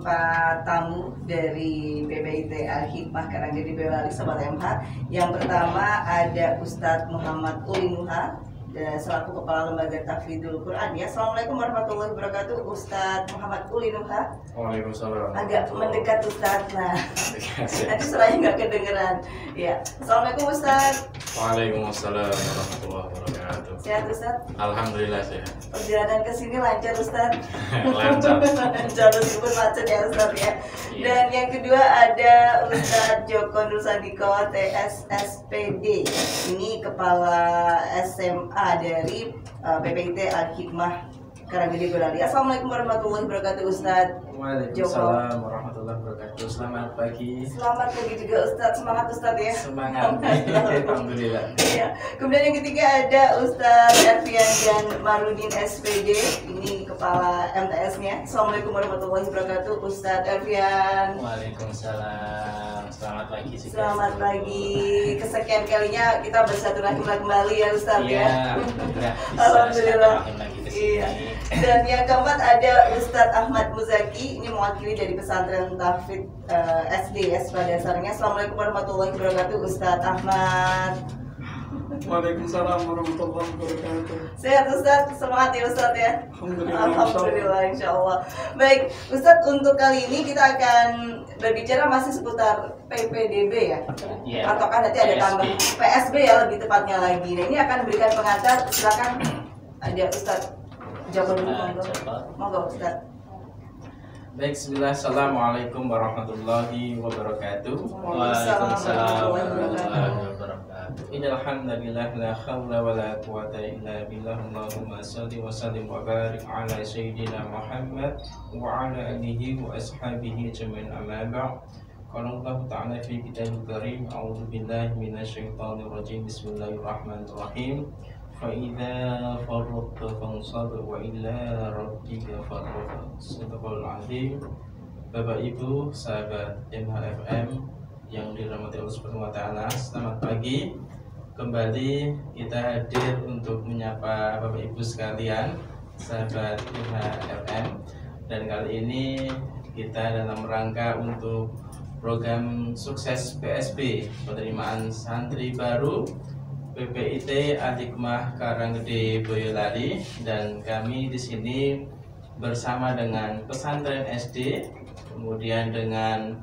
4 tamu dari PPIT Al-Hikmah Karanggede Boyolali Sobat MH. Yang pertama ada Ustadz Muhammad Ulinuha selaku Kepala Lembaga Tahfidzul Quran ya. Assalamualaikum warahmatullahi wabarakatuh Ustadz Muhammad Ulinuha. Waalaikumsalam. Agak mendekat Ustadz, nah nanti suaranya nggak kedengeran ya. Assalamualaikum Ustadz. Waalaikumsalam warahmatullahi wabarakatuh. Sehat Ustadz? Alhamdulillah sehat. Perjalanan ke sini lancar Ustadz? Lancar. Lancar meskipun macet ya Ustadz ya. Dan yang kedua ada Ustadz Joko Nur Sandiko TSSPD. Ini Kepala SMA dari PPIT Al-Hikmah Karanggede Boyolali. Assalamualaikum warahmatullahi wabarakatuh Ustadz. Waalaikumsalam warahmatullahi wabarakatuh. Selamat pagi. Selamat pagi juga Ustadz. Semangat Ustadz ya. Semangat. Alhamdulillah. Ya. Kemudian yang ketiga ada Ustadz Erfian Jan Marudin SPD. Ini Kepala MTS-nya. Assalamualaikum warahmatullahi wabarakatuh Ustadz Erfian. Waalaikumsalam. Selamat pagi. Selamat pagi. Kesekian kalinya kita bersatu rahim kembali ya Ustadz ya. Alhamdulillah. Iya. Dan yang keempat ada Ustadz Ahmad Muzaki. Ini mewakili dari pesantren Tahfidz SD ya pada dasarnya. Assalamualaikum warahmatullahi wabarakatuh Ustadz Ahmad. Waalaikumsalam warahmatullahi wabarakatuh. Sehat Ustadz, semangat ya Ustadz ya. Alhamdulillah, insyaallah. Baik Ustadz, untuk kali ini kita akan berbicara masih seputar PPDB ya. Atau kan nanti ada tambah PSB ya lebih tepatnya lagi. Nah ini akan berikan pengantar. Silakan ada Ustadz Joko dulu monggo Ustadz. Baik, bismillah. Assalamualaikum warahmatullahi wabarakatuh. Waalaikumsalam warahmatullahi wabarakatuh. Innal hamdalillah la haula wala quwata illa billah. Allahumma shalli wa sallim wa barik ala sayyidina Muhammad wa ala alihi wa ashabihi ajmain, amma ba'd. Qala Allah ta'ala fi kitabul karim, a'udzu billahi minasyaitonir rajim. Bismillahirrahmanirrahim. Fa'idha farraqta fansab wa illa rabbika farraq. Sadaqallahul azim. Bapak Ibu sahabat MHFM yang dirahmati Allah Subhanahu wa taala, selamat pagi. Kembali kita hadir untuk menyapa Bapak Ibu sekalian sahabat MHFM. Dan kali ini kita dalam rangka untuk program sukses PSB, penerimaan santri baru PPIT Al-Hikmah Karanggede Boyolali, dan kami di sini bersama dengan pesantren SD, kemudian dengan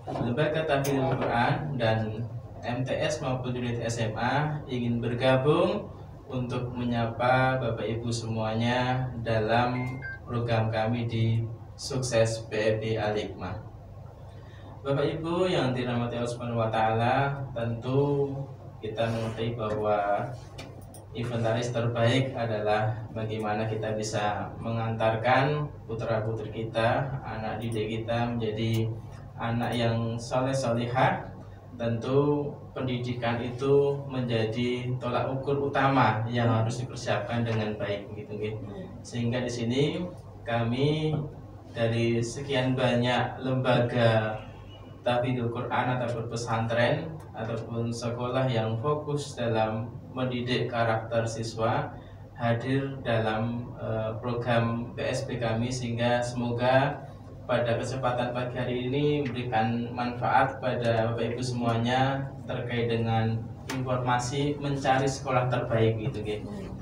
Lembaga Tahfidzul Quran dan MTS maupun unit SMA ingin bergabung untuk menyapa Bapak Ibu semuanya dalam program kami di Sukses PPIT Al-Hikmah. Bapak Ibu yang dirahmati Allah Subhanahu wa taala, tentu kita mengerti bahwa inventaris terbaik adalah bagaimana kita bisa mengantarkan putra-putri kita, anak didik kita menjadi anak yang saleh-salihah. Tentu pendidikan itu menjadi tolak ukur utama yang harus dipersiapkan dengan baik, gitu. Sehingga di sini kami dari sekian banyak lembaga Tahfidzul Quran ataupun pesantren ataupun sekolah yang fokus dalam mendidik karakter siswa hadir dalam program PSB kami, sehingga semoga pada kesempatan pagi hari ini memberikan manfaat pada Bapak Ibu semuanya terkait dengan informasi mencari sekolah terbaik, gitu,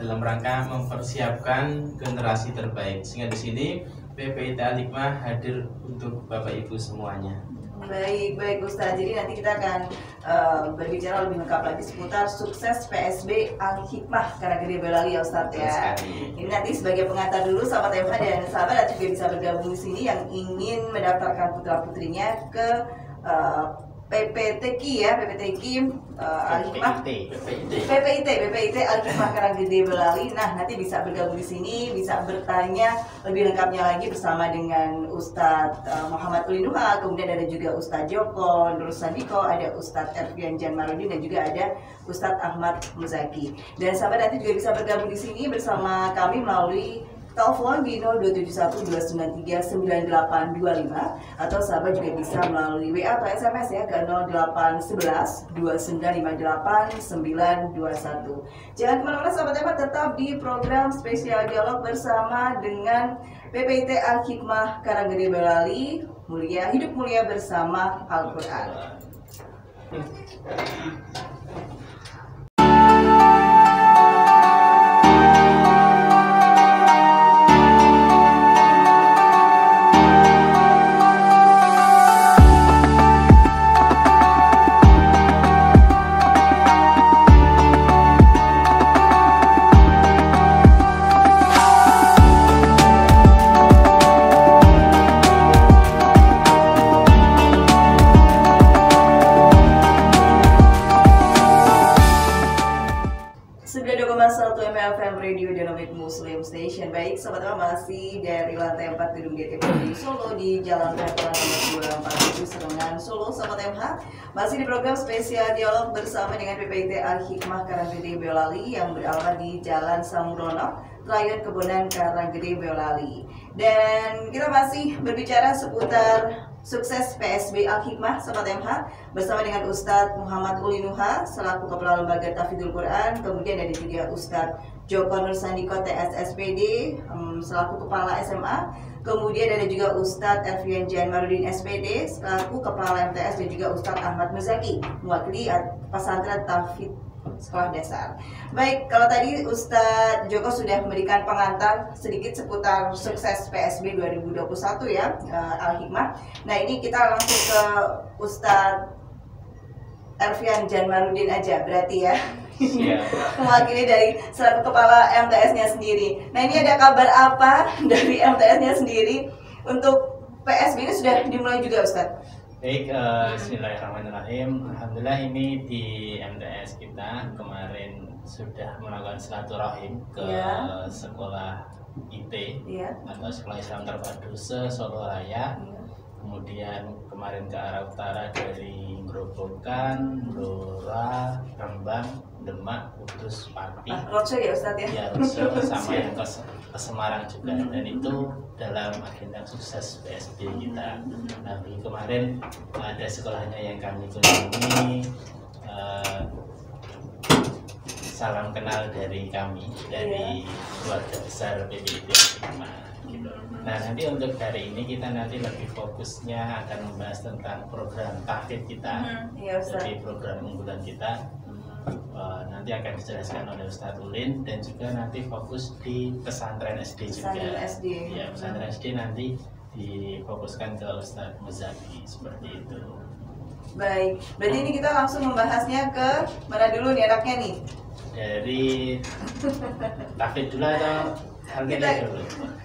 dalam rangka mempersiapkan generasi terbaik. Sehingga di sini PPIT Al-Hikmah hadir untuk Bapak Ibu semuanya. Baik Ustaz. Jadi nanti kita akan berbicara lebih lengkap lagi seputar sukses PSB Al-Hikmah Karanggede Boyolali ya Ustaz ya. Ini nanti sebagai pengantar dulu sahabat MH dan sahabat juga bisa bergabung di sini yang ingin mendaftarkan putra-putrinya ke PPTQ ya, PPTQ Al-Hikmah PPIT Al-Hikmah Karanggede Boyolali. Nah, nanti bisa bergabung di sini, bisa bertanya lebih lengkapnya lagi bersama dengan Ustadz Muhammad Ulinuha, kemudian ada juga Ustadz Joko Nur Sandiko, ada Ustadz Erfian Jan Marudin, dan juga ada Ustadz Ahmad Muzaki. Dan sahabat nanti juga bisa bergabung di sini bersama kami melalui telepon di 0271-293-9825, atau sahabat juga bisa melalui WA atau SMS ya ke 0811-2958-921. Jangan kemana-mana sahabat hemat, tetap di program spesial dialog bersama dengan PPIT Al-Hikmah Karanggede Boyolali mulia, hidup mulia bersama Al-Quran. FM Radio Dynamic Muslim Station. Baik, sobat masih dari lantai 4 gedung DTP Solo di Jalan Veteran nomor 247 Serengan Solo. Sobat MH masih di program spesial dialog bersama dengan PPIT Al-Hikmah Karanggede Boyolali yang beralamat di Jalan Samurono, Rayon Kebonan Karanggede Boyolali. Dan kita masih berbicara seputar sukses PSB Al-Hikmah, Sobat MH, bersama dengan Ustadz Muhammad Uli Nuha selaku Kepala Lembaga Tahfidzul Quran, kemudian ada juga Ustadz Joko Nur Sandiko TSSPD selaku Kepala SMA, kemudian ada juga Ustadz Elvian Janmarudin SPD selaku Kepala MTS, dan juga Ustadz Ahmad Muzaki mewakili pesantren Tahfidz sekolah dasar. Baik, kalau tadi Ustadz Joko sudah memberikan pengantar sedikit seputar sukses PSB 2021 ya, Al-Hikmah. Nah, ini kita langsung ke Ustadz Elvian Janmarudin aja berarti ya. Mewakili dari selaku kepala MTS-nya sendiri. Nah, ini ada kabar apa dari MTS-nya sendiri untuk PSB ini sudah dimulai juga, Ustadz? Baik, bismillahirrahmanirrahim. Alhamdulillah ini di MTS kita kemarin sudah melakukan silaturahim ke sekolah IT atau Sekolah Islam Terpadu Solo Raya. Kemudian kemarin ke arah utara dari Grobogan, Blora, Rembang, Demak, Kudus, Pati. Rosso ya Ustadz ya? Ya, Rosso sama yang ke Semarang juga. Dan itu dalam agenda sukses PSB kita. Nah, kemarin ada sekolahnya yang kami kunjungi. Salam kenal dari kami, dari keluarga besar PPIT Al-Hikmah. Nah, nanti untuk hari ini kita nanti lebih fokusnya akan membahas tentang program tahfidz kita, jadi program unggulan kita. Nanti akan dijelaskan oleh Ustadz Ulin, dan juga nanti fokus di pesantren SD juga. Ya, pesantren SD nanti difokuskan ke Ustadz Muzaki seperti itu. Baik, berarti ini kita langsung membahasnya ke mana dulu nih enaknya nih? Dari tahfidz dulu atau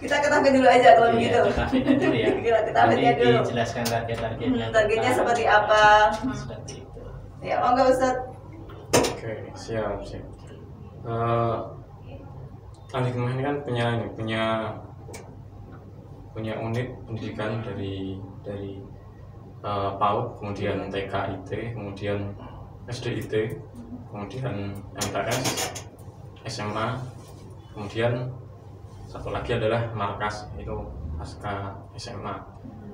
kita ke tahfidz dulu aja kalau begitu. Tahfidznya dulu ya. Kita tahfidznya dulu. Dijelaskan targetnya. Targetnya seperti apa? Seperti itu. Ya, monggo Ustadz. Oke, siap. Al-Hikmah ini kan punya unit pendidikan dari PAUD, kemudian TK IT, kemudian SD IT, kemudian MTS, SMA, kemudian satu lagi adalah markas, itu pasca SMA.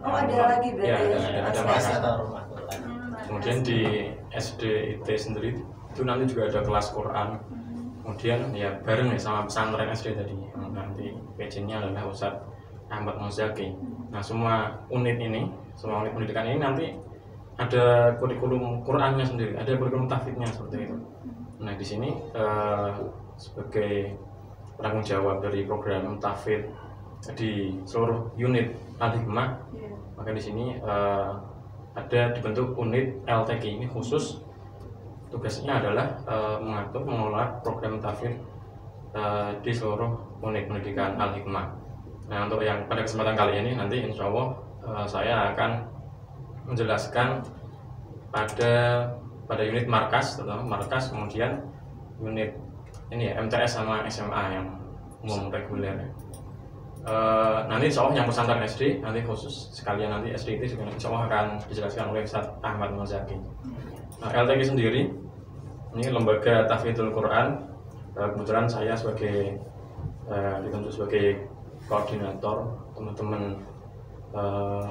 Oh, ada lagi berarti ya? Ada markas. Kemudian di SD IT sendiri itu nanti juga ada kelas Quran. Kemudian ya bareng ya sama pesantren SD tadi, nanti PJ-nya adalah Ustadz Ahmad Muzaki. Nah, semua unit pendidikan ini nanti ada kurikulum Qurannya sendiri, ada kurikulum tahfidznya seperti itu. Nah, di sini sebagai penanggung jawab dari program tahfidz di seluruh unit Al-Hikmah, maka di sini ada dibentuk unit LTQ ini khusus. Tugasnya adalah mengatur, mengelola program tahfidz di seluruh unit pendidikan Al-Hikmah. Nah, untuk yang pada kesempatan kali ini nanti insya Allah saya akan menjelaskan pada unit markas, terutama markas, kemudian unit ini ya, MTS sama SMA yang umum reguler. Nanti insya Allah yang pesantren SD nanti khusus sekalian, nanti SD itu juga insya Allah akan dijelaskan oleh Ustadz Ahmad Muzaki. Nah, LTQ sendiri ini lembaga tahfidzul Quran. Kebetulan saya ditunjuk sebagai koordinator teman-teman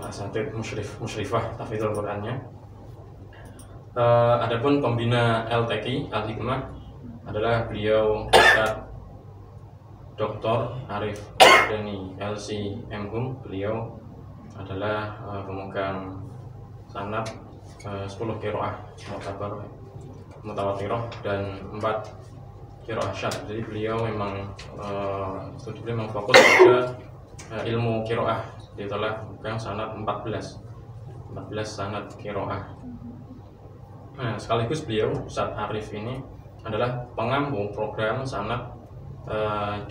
asatidz musyrifah tahfidzul Qurannya. Adapun pembina LTQ Al-Hikmah adalah beliau Ustadz Dr. Arif Dani LC MHum. Beliau adalah pemegang sanad 10 qiraah mutawatirah dan 4 qiraah syadz. Jadi beliau memang studi beliau memang fokus pada ilmu qiraah. Dia telah memegang sanad 14 sanad qiraah. Nah, sekaligus beliau Ustaz Arif ini adalah pengampu program sanad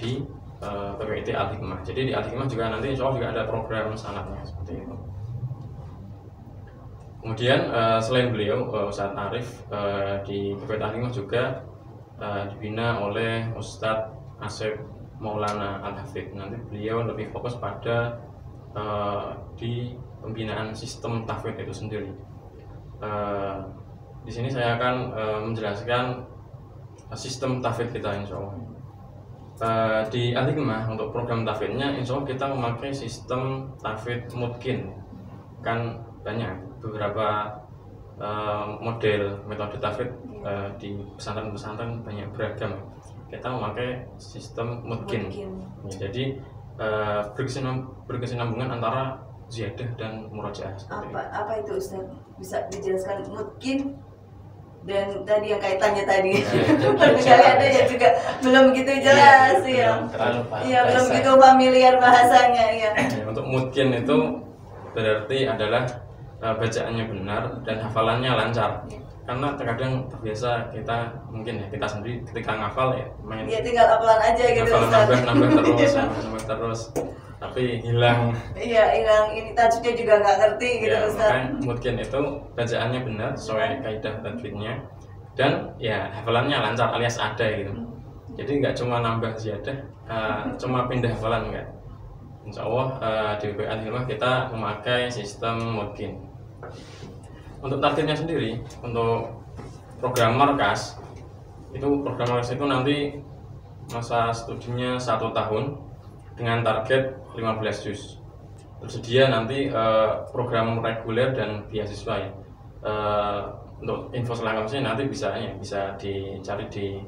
di PPIT Al-Hikmah. Jadi di Al-Hikmah juga nanti insya Allah juga ada program sanadnya seperti itu. Kemudian selain beliau Ustaz Arif di PPIT Al-Hikmah juga dibina oleh Ustaz Asep Maulana Al-Hafidh. Nanti beliau lebih fokus pada di pembinaan sistem tahfidz itu sendiri. Di sini saya akan menjelaskan sistem tahfidz kita insya Allah. Di Al-Hikmah untuk program tahfidznya insya Allah kita memakai sistem tahfidz mutqin. Kan banyak beberapa model metode tahfidz di pesantren-pesantren banyak beragam. Kita memakai sistem mutqin. Ya, jadi berkesinambungan antara ziyadah dan murajaah. Apa itu Ustaz? Bisa dijelaskan mutqin dan tadi yang kaitannya tadi barangkali ada yang juga belum begitu jelas ya. Belum begitu familiar bahasanya ya. Untuk mutqin itu berarti adalah bacaannya benar dan hafalannya lancar. Karena terkadang terbiasa kita mungkin ya kita sendiri ketika ngafal ya main tinggal hafalan aja gitu Ustaz. nambah terus tapi hilang ini tajwidnya juga nggak ngerti gitu ya, Ustaz. Makanya mungkin itu bacaannya benar sesuai kaidah tajwidnya dan ya hafalannya lancar alias ada gitu. Jadi nggak cuma nambah ziyadah, cuma pindah hafalan enggak. Insya Allah di PPIT Al-Hikmah kita memakai sistem mutqin. Untuk targetnya sendiri, untuk program markas itu nanti masa studinya 1 tahun dengan target 15 juz. Tersedia nanti program reguler dan beasiswa ya. Untuk info selengkapnya nanti bisa dicari di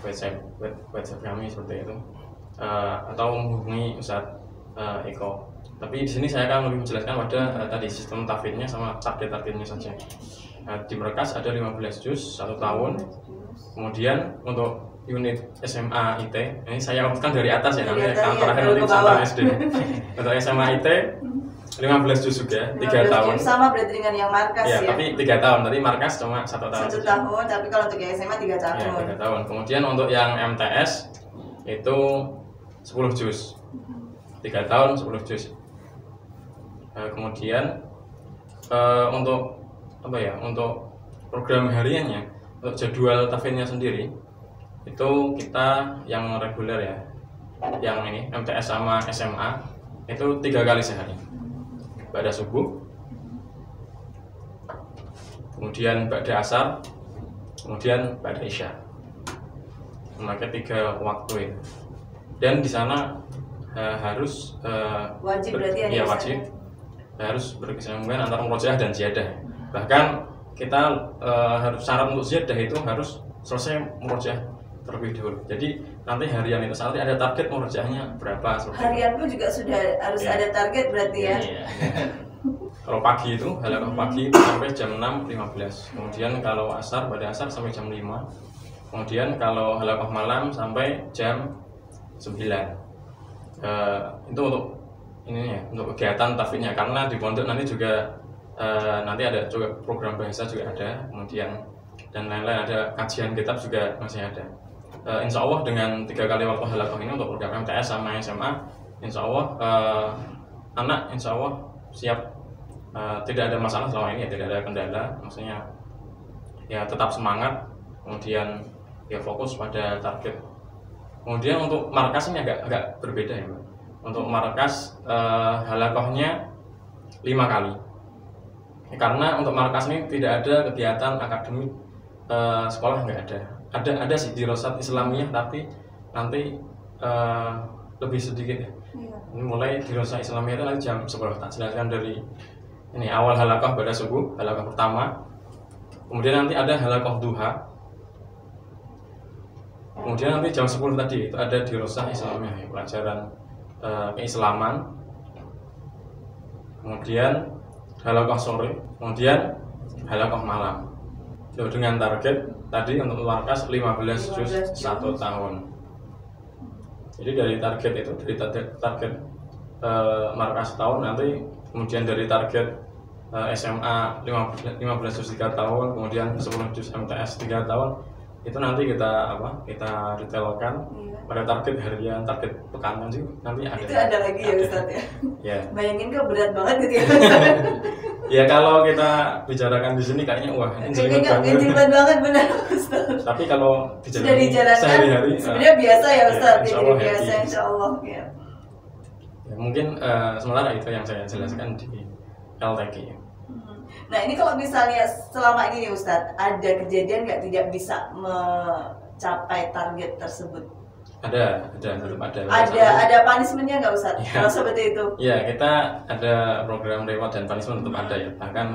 website kami seperti itu, atau menghubungi Ustadz Eko. Tapi di sini saya akan lebih menjelaskan pada tadi sistem tahfidznya sama target-targetnya saja. Di Merkas ada 15 juz 1 tahun. Kemudian untuk unit SMA IT, ini saya urutkan dari atas ya, nanti terakhir nanti sampai SD. Untuk SMA IT 15 juz juga 3 tahun. Sama berarti dengan yang Markas ya. Tapi 3 tahun. Tadi Markas cuma 1 tahun. 1 tahun, tapi kalau untuk yang SMA 3 tahun. Ya, 3 tahun. Kemudian untuk yang MTS itu 10 juz. 3 tahun 10 juz. Kemudian untuk program hariannya, untuk jadwal tahfidznya sendiri itu kita yang reguler ya, yang ini MTS sama SMA itu 3 kali sehari, pada subuh, kemudian pada asar, kemudian pada isya, memakai 3 waktu ini. Dan di sana harus wajib berarti ya wajib harus berkesinambungan antara murojaah dan ziyadah. Bahkan kita harus syarat untuk ziyadah itu harus selesai murojaah terlebih dahulu. Jadi nanti harian itu nanti ada target murojaahnya berapa. Harian pun juga sudah harus ada target berarti ya. Kalau pagi itu halaqah pagi sampai jam 6.15. Kemudian kalau asar pada asar sampai jam 5. Kemudian kalau halaqah malam sampai jam 9. Itu untuk ini ya, untuk kegiatan tahfidznya, karena di pondok nanti juga nanti ada juga program bahasa juga ada, kemudian dan lain-lain, ada kajian kitab juga masih ada. Insya Allah dengan 3 kali waktu halaqah ini untuk program MTS sama SMA, insya Allah anak insya Allah siap, tidak ada masalah selama ini ya, tidak ada kendala, maksudnya ya tetap semangat, kemudian ya fokus pada target. Kemudian untuk markas ini agak berbeda ya Mbak. Untuk markas halaqahnya 5 kali. Karena untuk markas ini tidak ada kegiatan akademik sekolah, nggak ada. Ada sih di Dirosat Islamiyah, tapi nanti lebih sedikit ya. Ini mulai Dirosat Islamiyah itu nanti jam 10. Tak jelaskan dari ini awal halaqah pada subuh, halaqah pertama. Kemudian nanti ada halaqah duha. Kemudian nanti jam 10 tadi itu ada Dirosat Islamiyah ya, pelajaran keislaman. kemudian halakoh sore, kemudian halakoh malam. Dengan target tadi untuk markas 15 juz 1 tahun. Jadi dari target itu, dari target markas tahun, nanti kemudian dari target SMA 15 juz 3 tahun, kemudian 10 juz MTS 3 tahun, itu nanti kita detailkan pada target harian, target pekanan sih nanti ada. Itu ada lagi ya Ustaz ya. Ya. Bayangin kan berat banget gitu ya. Ya kalau kita bicarakan di sini kayaknya wah jelimet banget benar Ustaz. Tapi kalau sudah dijalankan sehari-hari sebenarnya biasa ya Ustaz, jadi biasa insyaallah ya. Ya mungkin sementara itu yang saya jelaskan di LTQ. Nah ini kalau misalnya selama ini nih Ustadz, ada kejadian nggak tidak bisa mencapai target tersebut? Ada, tetap ada. Ada punishment-nya nggak Ustadz? Ya. Kalau seperti itu? Ya, kita ada program reward dan punishment tetap ada ya. Bahkan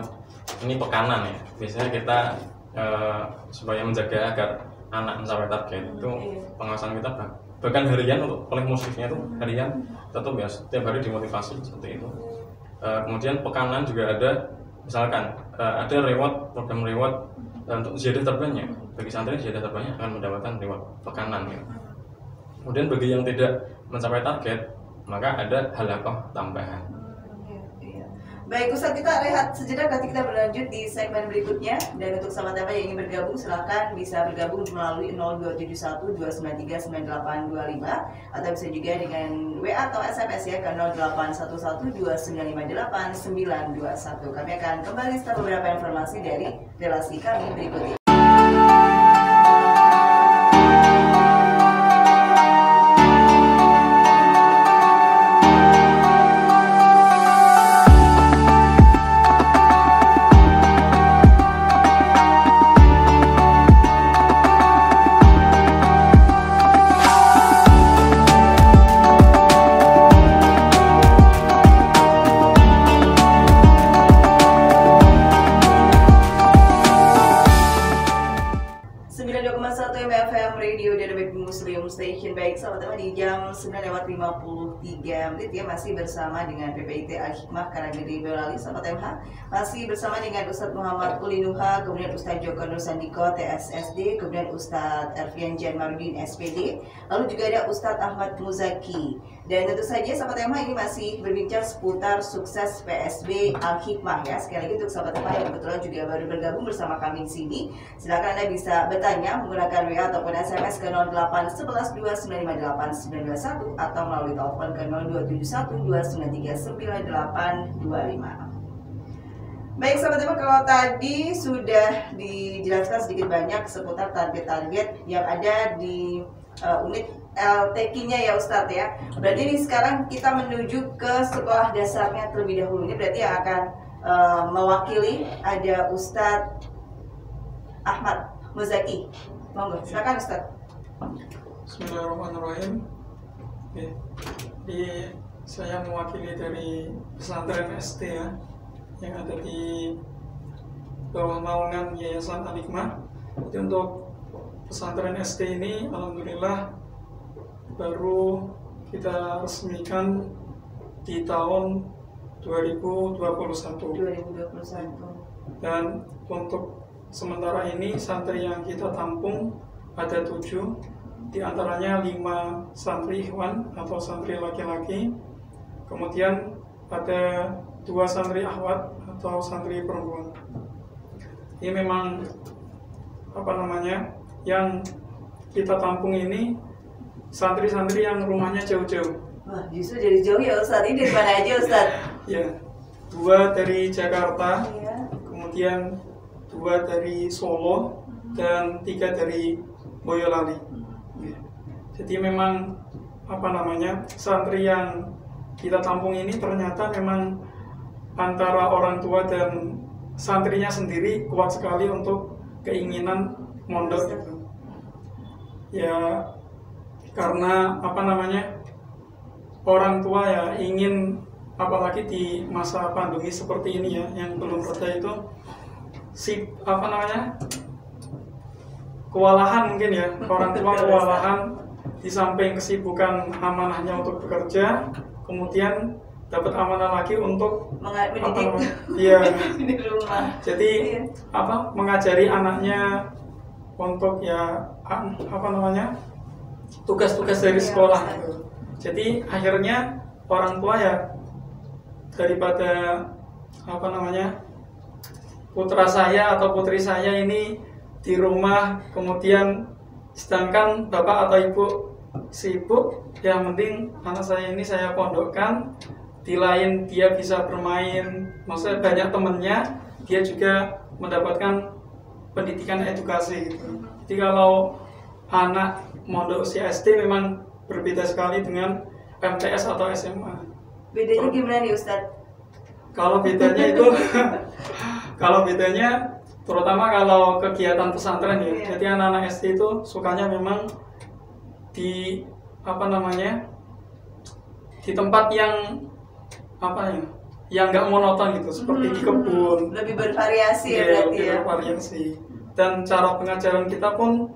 ini pekanan ya. Biasanya kita supaya menjaga agar anak mencapai target itu pengawasan kita bahkan harian untuk oleh musiknya itu harian tetap ya setiap hari dimotivasi seperti itu. Kemudian pekanan juga ada. Misalkan ada reward, program reward untuk ziyadah terbanyak, bagi santri ziyadah terbanyak akan mendapatkan reward pekanan ya. Kemudian bagi yang tidak mencapai target, maka ada halakoh tambahan. Baik Ustaz, kita rehat sejenak, nanti kita berlanjut di segmen berikutnya. Dan untuk sahabat-sahabat yang ingin bergabung, silahkan bisa bergabung melalui 0271 293 9825 atau bisa juga dengan WA atau SMS ya ke 0811 2958 921. Kami akan kembali setelah beberapa informasi dari relasi kami berikut ini. Baik sahabat-sahabat, di jam 9:53 ya masih bersama dengan PPIT Al-Hikmah Karanggede Boyolali, sahabat MH. Masih bersama dengan Ustadz Muhammad Ulinuha, kemudian Ustadz Joko Nur Sandiko TSSD, kemudian Ustadz Erfian Janmarudin SPD, lalu juga ada Ustadz Ahmad Muzaki. Dan tentu saja sahabat MH ini masih berbincang seputar sukses PSB Al-Hikmah ya. Sekali lagi untuk sahabat MH yang kebetulan juga baru bergabung bersama kami di sini, silakan Anda bisa bertanya menggunakan WA ataupun SMS ke 0811 2958 921 atau melalui telepon ke 0271 293 9825. Baik sahabat-sahabat, kalau tadi sudah dijelaskan sedikit banyak seputar target-target yang ada di unit LTQ-nya ya Ustadz ya. Berarti ini sekarang kita menuju ke sekolah dasarnya terlebih dahulu. Ini berarti yang akan mewakili ada Ustadz Ahmad Muzaki. Monggo, silakan Ustadz. Bismillahirrahmanirrahim. Saya mewakili dari pesantren ST ya, yang ada di bawah naungan Yayasan Al-Hikmah. Jadi untuk pesantren ST ini alhamdulillah baru kita resmikan di tahun 2021. Dan untuk sementara ini santri yang kita tampung ada 7, di antaranya 5 santri ikhwan atau santri laki-laki, kemudian ada 2 santri akhwat atau santri perempuan. Ini memang yang kita tampung ini santri-santri yang rumahnya jauh-jauh. Wah, justru dari jauh ya Ustadz. Ini dari mana aja Ustadz? Ya, 2 dari Jakarta, ya. Kemudian 2 dari Solo, dan 3 dari Boyolali. Ya. Jadi memang santri yang kita tampung ini ternyata memang antara orang tua dan santrinya sendiri kuat sekali untuk keinginan mondok gitu. Ya karena orang tua ya ingin, apalagi di masa pandemi seperti ini ya, yang belum reda itu kewalahan mungkin ya, orang tua kewalahan di samping kesibukan amanahnya untuk bekerja, kemudian dapat amanah lagi untuk mendidik iya di rumah. jadi Iya. mengajari anaknya untuk ya tugas-tugas dari Iya, sekolah Ustaz. gitu. Jadi akhirnya orang tua ya daripada putra saya atau putri saya ini di rumah kemudian sedangkan bapak atau ibu sibuk, yang penting anak saya ini saya pondokkan, di lain dia bisa bermain, maksudnya banyak temennya, dia juga mendapatkan pendidikan edukasi gitu. Jadi kalau anak mondok usia SD memang berbeda sekali dengan MTS atau SMA. Bedanya gimana nih Ustadz? Kalau bedanya itu terutama kalau kegiatan pesantren ya. Iya. Jadi anak-anak SD itu sukanya memang di di tempat yang yang nggak monoton gitu, seperti di kebun. Lebih bervariasi ya Iya, berarti lebih ya. bervariasi. Dan cara pengajaran kita pun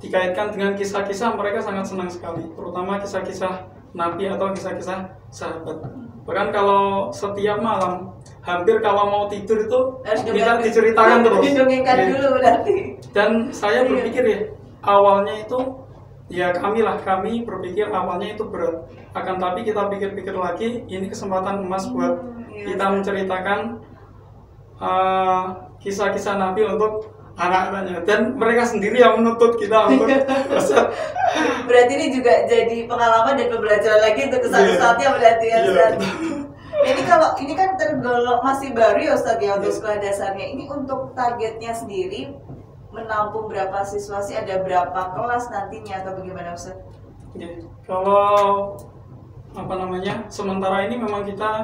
dikaitkan dengan kisah-kisah, mereka sangat senang sekali, terutama kisah-kisah Nabi atau kisah-kisah sahabat. Bahkan kalau setiap malam, hampir kalau mau tidur itu Harus kita diceritakan terus. didongengkan Iya. dulu berarti. Dan saya Iya. berpikir ya, awalnya itu ya kami berpikir awalnya itu berat. Akan tapi kita pikir-pikir lagi, ini kesempatan emas buat Iya, kita menceritakan kisah-kisah Nabi untuk anak-anaknya, dan mereka sendiri yang menuntut kita untuk Berarti ini juga jadi pengalaman dan pembelajaran lagi untuk kesatu-satunya berarti ya Iya. Ustadz. Ini kan tergolong masih baru ya Ustadz ya untuk sekolah dasarnya. Ini untuk targetnya sendiri menampung berapa siswa sih? Ada berapa kelas nantinya atau bagaimana Ustadz? Ya, kalau sementara ini memang kita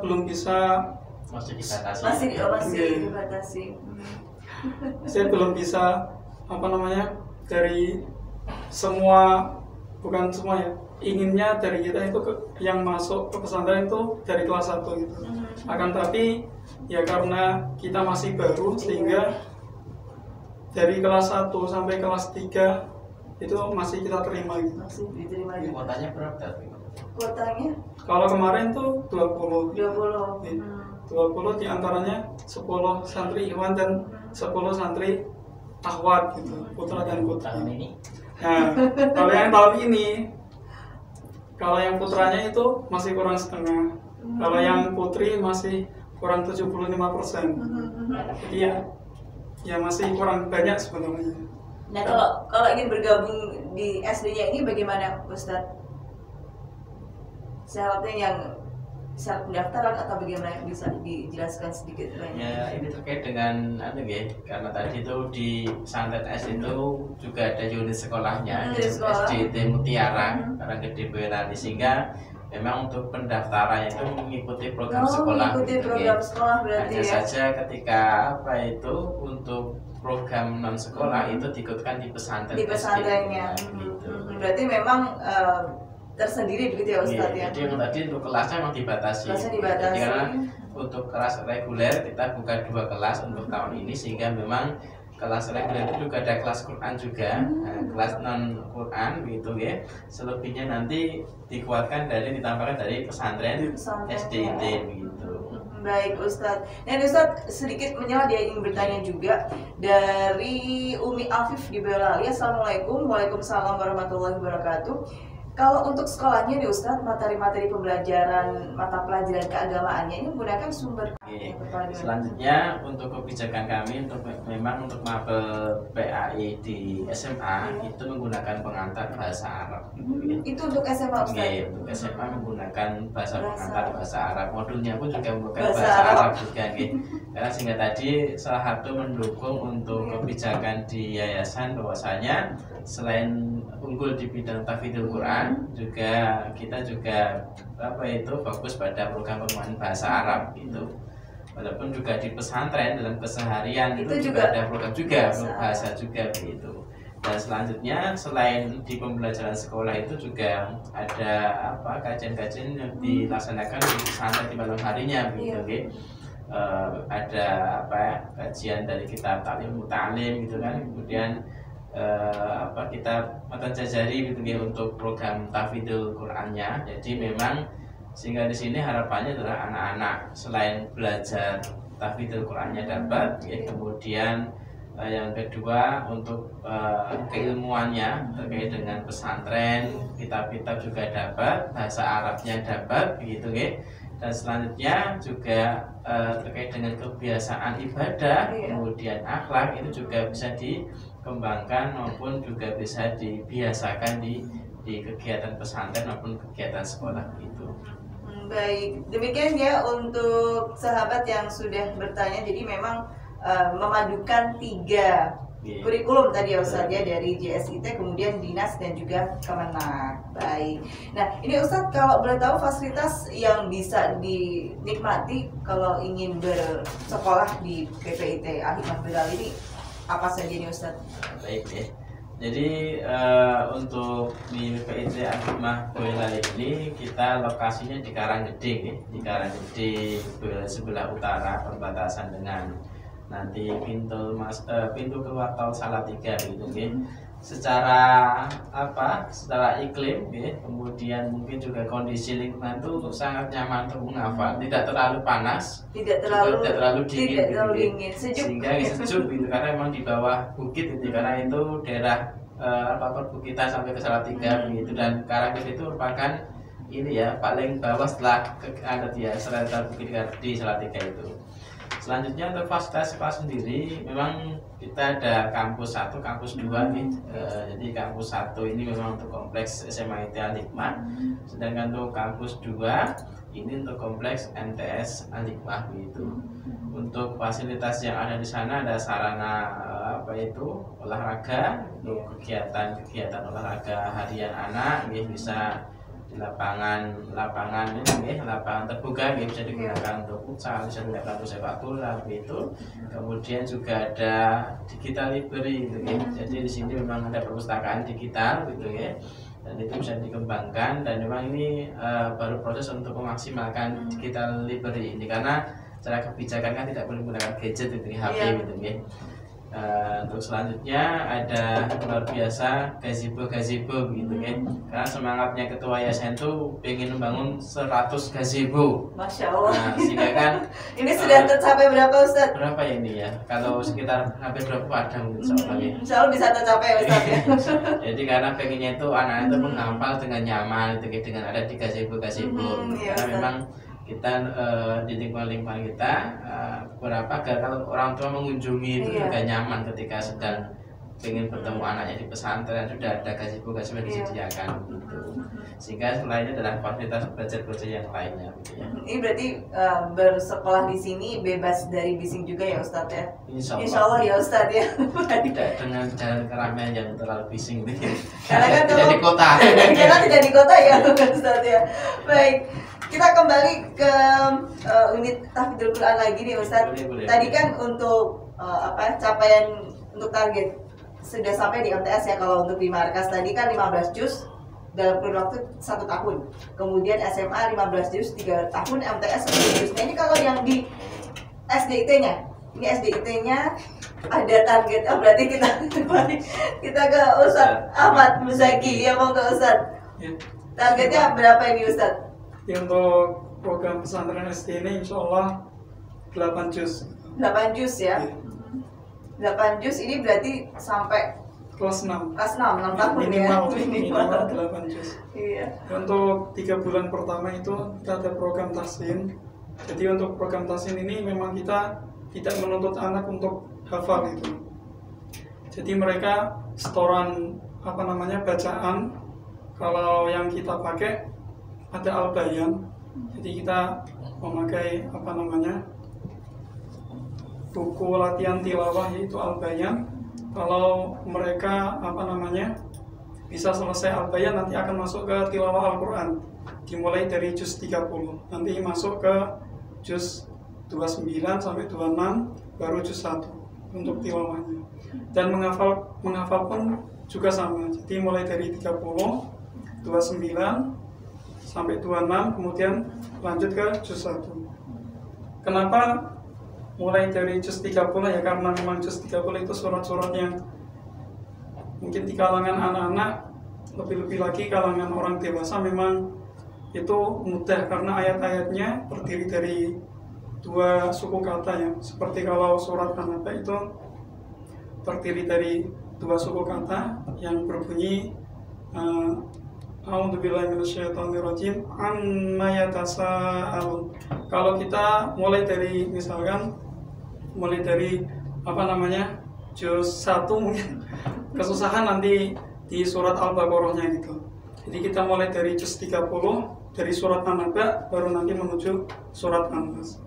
belum bisa, Masih dibatasi. Masih dibatasi. saya belum bisa dari semua, bukan semua ya, inginnya dari kita itu yang masuk ke pesantren itu dari kelas 1 gitu. Akan tapi ya karena kita masih baru, sehingga dari kelas 1 sampai kelas 3 itu masih kita terima gitu. Masih diterima juga. Kuotanya berapa? Kuotanya Kalau kemarin tuh 20. 20. 20 diantaranya 10 santri ikhwan dan 10 santri akhwat gitu, putra dan putri. Tahun ini Nah, kalau yang tahun ini, kalau yang putranya itu masih kurang setengah, kalau yang putri masih kurang 75%. Jadi ya masih kurang banyak sebenarnya. Nah kalau ingin bergabung di SD-nya ini bagaimana Ustadz? Syaratnya syarat pendaftaran atau bagaimana, bisa dijelaskan sedikit banyak? ya ini terkait dengan karena tadi itu di pesantren SD itu juga ada unit sekolahnya, Unit sekolah. SDIT Mutiara Karanggede Boyolali, sehingga memang untuk pendaftaran itu mengikuti program sekolah. Mengikuti gitu, program sekolah berarti hanya ya. saja ketika untuk program non sekolah itu diikutkan di pesantren. Di pesantrennya. Gitu. Berarti memang tersendiri begitu ya Ustadz ya. Jadi yang tadi untuk kelasnya memang dibatasi. Kelasnya dibatasi. Jadi karena untuk kelas reguler kita buka 2 kelas untuk tahun ini, sehingga memang kelas reguler itu juga ada kelas Quran juga, kelas non Quran gitu ya. Selebihnya nanti ditambahkan dari pesantren SDIT begitu. Baik Ustadz. Dan Ustadz sedikit menyela, dia ingin bertanya juga dari Umi Afif di Boyolali. Assalamualaikum. Waalaikumsalam warahmatullahi wabarakatuh. Kalau untuk sekolahnya nih Ustadz, materi-materi pembelajaran mata pelajaran keagamaannya ini menggunakan sumber Selanjutnya untuk kebijakan kami untuk mapel PAI di SMA itu menggunakan pengantar bahasa Arab. Itu untuk SMA Ustadz? Untuk SMA menggunakan pengantar bahasa Arab. Modulnya pun juga menggunakan Bahasa bahasa Arab. Arab juga. Karena sehingga tadi salah satu mendukung untuk kebijakan di yayasan bahwasanya selain unggul di bidang tahfidzul Quran, juga kita juga fokus pada program penguasaan bahasa Arab gitu. Walaupun juga di pesantren dalam keseharian itu juga ada program juga bahasa juga begitu. Dan selanjutnya selain di pembelajaran sekolah itu juga ada kajian-kajian yang dilaksanakan di pesantren di malam harinya begitu. Ada kajian dari kitab Ta'lim Muta'alim gitu kan. Kemudian kita matan jazari gitu ya untuk program tahfidzul Qur'annya. Jadi memang Sehingga di sini harapannya adalah anak-anak selain belajar tahfidzul Qur'annya dapat, ya, kemudian yang kedua untuk keilmuannya terkait dengan pesantren, kitab-kitab juga dapat, bahasa Arabnya dapat, begitu ya. Dan selanjutnya juga terkait dengan kebiasaan ibadah, kemudian akhlak itu juga bisa dikembangkan maupun juga bisa dibiasakan di kegiatan pesantren maupun kegiatan sekolah itu. Baik, demikian ya untuk sahabat yang sudah bertanya. Jadi memang memadukan 3 kurikulum tadi ya Ustadz ya, dari JSIT, kemudian Dinas dan juga Kemenak. Baik. Nah ini Ustadz, kalau boleh tahu fasilitas yang bisa dinikmati kalau ingin bersekolah di PPIT Al-Hikmah Boyolali ini apa saja nih Ustadz? Baik ya. Jadi untuk di PPIT Al-Hikmah Boyolali ini kita lokasinya di Karanggede ya. Di Karanggede Boyolali sebelah utara, perbatasan dengan nanti pintu keluar tol Salatiga gitu ya. Secara iklim ya, kemudian mungkin juga kondisi lingkungan itu sangat nyaman untuk menghafal, tidak terlalu panas, tidak terlalu dingin, sejuk. Sehingga sejuk gitu, karena memang di bawah bukit itu, karena itu daerah perbukitan sampai ke Salatiga gitu. Dan Karanggede itu merupakan ini ya paling bawah setelah setelah bukit di Salatiga itu. Selanjutnya untuk fasilitas sekolah sendiri, memang kita ada kampus 1, kampus 2 nih. Jadi kampus 1 ini memang untuk kompleks SMA IT Al-Hikmah, sedangkan untuk kampus 2 ini untuk kompleks MTS Al-Hikmah gitu. Untuk fasilitas yang ada di sana ada sarana olahraga, untuk kegiatan olahraga harian anak, bisa di lapangan ini lapangan terbuka bisa digunakan untuk futsal, bisa digunakan untuk sepak bola gitu. Kemudian juga ada digital library gitu ya. Jadi di sini memang ada perpustakaan digital gitu ya, dan itu bisa dikembangkan. Dan memang ini baru proses untuk memaksimalkan digital library ini, karena cara kebijakan kan tidak boleh menggunakan gadget gitu, HP gitu ya. Untuk selanjutnya ada luar biasa gazebo gitu kan, karena semangatnya ketua yayasan itu ingin membangun 100 gazebo. Masya Allah. Nah, sehingga kan ini sudah tercapai berapa Ustadz? Berapa ya ini ya? Kalau sekitar hampir 20 ada mungkin soalnya. Insya Allah bisa tercapai Ustadz ya. Jadi karena pengennya itu anak itu menghafal dengan nyaman, dengan ada di gazebo. Karena memang kita di lingkungan kita beberapa agar kalau orang tua mengunjungi itu juga nyaman ketika sedang ingin bertemu anaknya di pesantren, sudah ada gazebo yang disediakan gitu. Sehingga selainnya adalah fasilitas belajar yang lainnya gitu ya. Ini berarti bersekolah di sini bebas dari bising juga ya Ustadz ya? Insya Allah ya Ustadz ya. Tidak dengan jalan keramaian yang terlalu bising gitu. Karena kan tidak di kota. Karena tidak di kota ya Ustadz ya. Baik, kita kembali ke unit tahfidzul Quran lagi nih Ustadz. Boleh. Tadi kan untuk capaian untuk target sudah sampai di MTS ya. Kalau untuk di markas tadi kan 15 juz dalam kurun waktu 1 tahun. Kemudian SMA 15 juz 3 tahun, MTS 10 juz. Nah ini kalau yang di SDIT-nya, ini SDIT-nya ada target. Berarti kita ke Ustadz Ahmad Muzaki ya, mau ke Ustadz. Targetnya berapa ini Ustadz? Untuk program pesantren SD ini insya Allah 8 juz. 8 juz ya. 8 juz ini berarti sampai kelas 6 6 tahun minimal, ya. minimal 8 juz. Iya. Untuk 3 bulan pertama itu kita ada program tahsin. Jadi untuk program tahsin ini memang kita tidak menuntut anak untuk hafal itu. Jadi mereka setoran bacaan. Kalau yang kita pakai ada Al-Bayan. Jadi kita memakai buku latihan tilawah yaitu Al-Bayan. Kalau mereka bisa selesai Al-Bayan, nanti akan masuk ke tilawah Al-Quran, dimulai dari juz 30, nanti masuk ke juz 29 sampai 26, baru juz 1 untuk tilawahnya. Dan menghafal pun juga sama, jadi mulai dari 30, 29 sampai 26, kemudian lanjut ke juz 1. Kenapa mulai dari juz 30 ya? Karena memang juz 30 itu surat-surat yang mungkin di kalangan anak-anak, lebih-lebih lagi kalangan orang dewasa memang itu mudah karena ayat-ayatnya terdiri dari dua suku kata ya. Seperti kalau surat An-Naba itu terdiri dari dua suku kata yang berbunyi A'udzubillahi minasyaitonirrajim amma yatasaalun. Kalau kita mulai dari misalkan juz 1 mungkin kesusahan nanti di surat Al-Baqarahnya gitu. Jadi kita mulai dari juz 30 dari surat An-Naba baru nanti menuju surat An-Nas.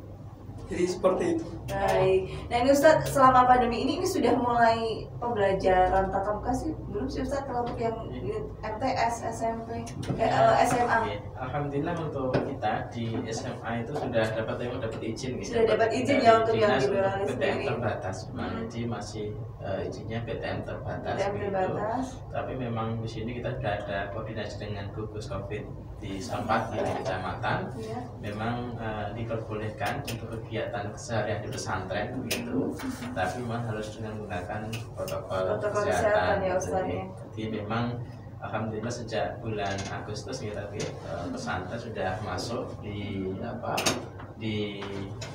Jadi seperti itu. Baik. Nah ini Ustadz, selama pandemi ini sudah mulai pembelajaran tatap muka sih? Belum sih Ustadz, kalau untuk yang MTS, SMP, SMA? Alhamdulillah untuk kita di SMA itu sudah dapat izin. Sudah dapat izin ya untuk yang di PTM terbatas. Jadi masih izinnya PTM terbatas. Tapi memang di sini kita sudah ada koordinasi dengan gugus COVID di Sampang di kecamatan. Memang diperbolehkan untuk kegiatan keseharian di pesantren begitu, tapi memang harus dengan menggunakan protokol kesehatan ya, jadi memang alhamdulillah sejak bulan Agustus kita pesantren sudah masuk di